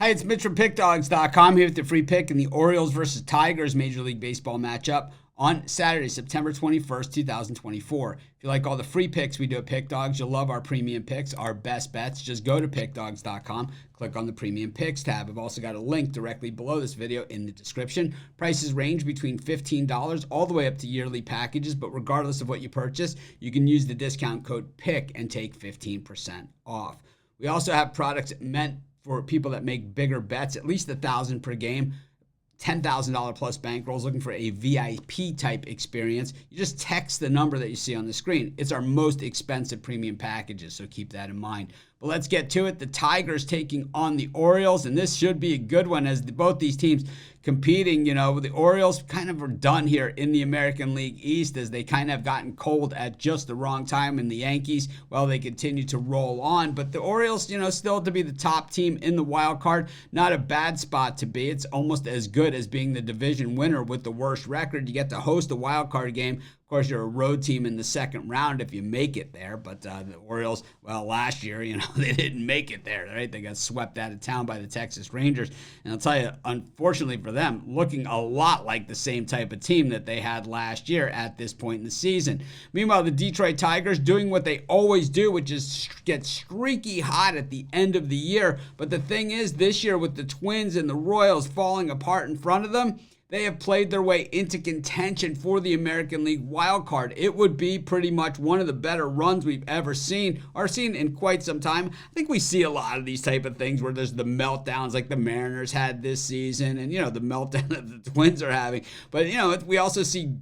Hi, it's Mitch from Pickdawgz.com here with the free pick in the Orioles versus Tigers Major League Baseball matchup on Saturday, September 21st, 2024. If you like all the free picks we do at Pickdawgz, you'll love our premium picks, our best bets. Just go to Pickdawgz.com, click on the premium picks tab. I've also got a link directly below this video in the description. Prices range between $15 all the way up to yearly packages, but regardless of what you purchase, you can use the discount code PICK and take 15% off. We also have products meant for people that make bigger bets, at least $1,000 per game, $10,000 plus bankrolls, looking for a VIP type experience. You just text the number that you see on the screen. It's our most expensive premium packages, so keep that in mind. But let's get to it. The Tigers taking on the Orioles, and this should be a good one as both these teams competing. You know, the Orioles kind of are done here in the American League East as they kind of have gotten cold at just the wrong time, and the Yankees, well, they continue to roll on. But the Orioles, you know, still to be the top team in the wild card, not a bad spot to be. It's almost as good as being the division winner with the worst record. You get to host a wild card game. Of course, you're a road team in the second round if you make it there. But the Orioles, well, last year, you know, they didn't make it there, right? They got swept out of town by the Texas Rangers. And I'll tell you, unfortunately for them, looking a lot like the same type of team that they had last year at this point in the season. Meanwhile, the Detroit Tigers doing what they always do, which is get streaky hot at the end of the year. But the thing is, this year with the Twins and the Royals falling apart in front of them, they have played their way into contention for the American League wild card. It would be pretty much one of the better runs we've ever seen or seen in quite some time. I think we see a lot of these type of things where there's the meltdowns like the Mariners had this season and, you know, the meltdown that the Twins are having. But, you know, we also see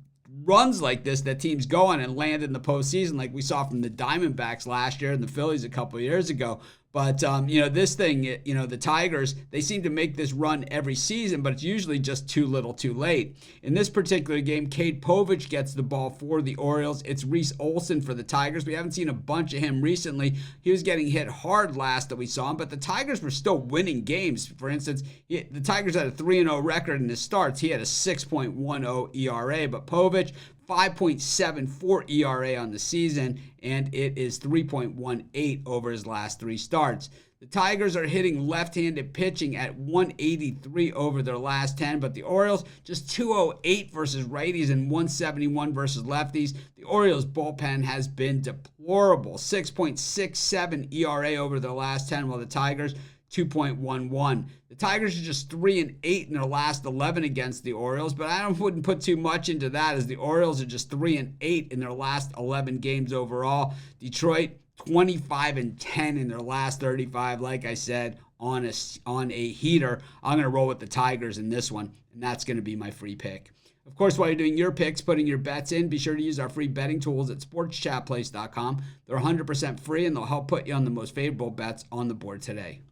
runs like this that teams go on and land in the postseason like we saw from the Diamondbacks last year and the Phillies a couple of years ago. But, you know, this thing, you know, the Tigers, they seem to make this run every season, but it's usually just too little too late. In this particular game, Cade Povich gets the ball for the Orioles. It's Reese Olson for the Tigers. We haven't seen a bunch of him recently. He was getting hit hard last that we saw him, but the Tigers were still winning games. For instance, the Tigers had a 3-0 record in his starts. He had a 6.10 ERA, but Povich, 5.74 ERA on the season, and it is 3.18 over his last three starts. The Tigers are hitting left-handed pitching at 183 over their last 10, but the Orioles just 208 versus righties and 171 versus lefties. The Orioles bullpen has been deplorable, 6.67 ERA over their last 10, while the Tigers 2.11. The Tigers are just 3-8 in their last 11 against the Orioles, but I wouldn't put too much into that as the Orioles are just 3-8 in their last 11 games overall. Detroit 25-10 in their last 35. Like I said, on a heater. I'm going to roll with the Tigers in this one, and that's going to be my free pick. Of course, while you're doing your picks, putting your bets in, be sure to use our free betting tools at sportschatplace.com. They're 100% free, and they'll help put you on the most favorable bets on the board today.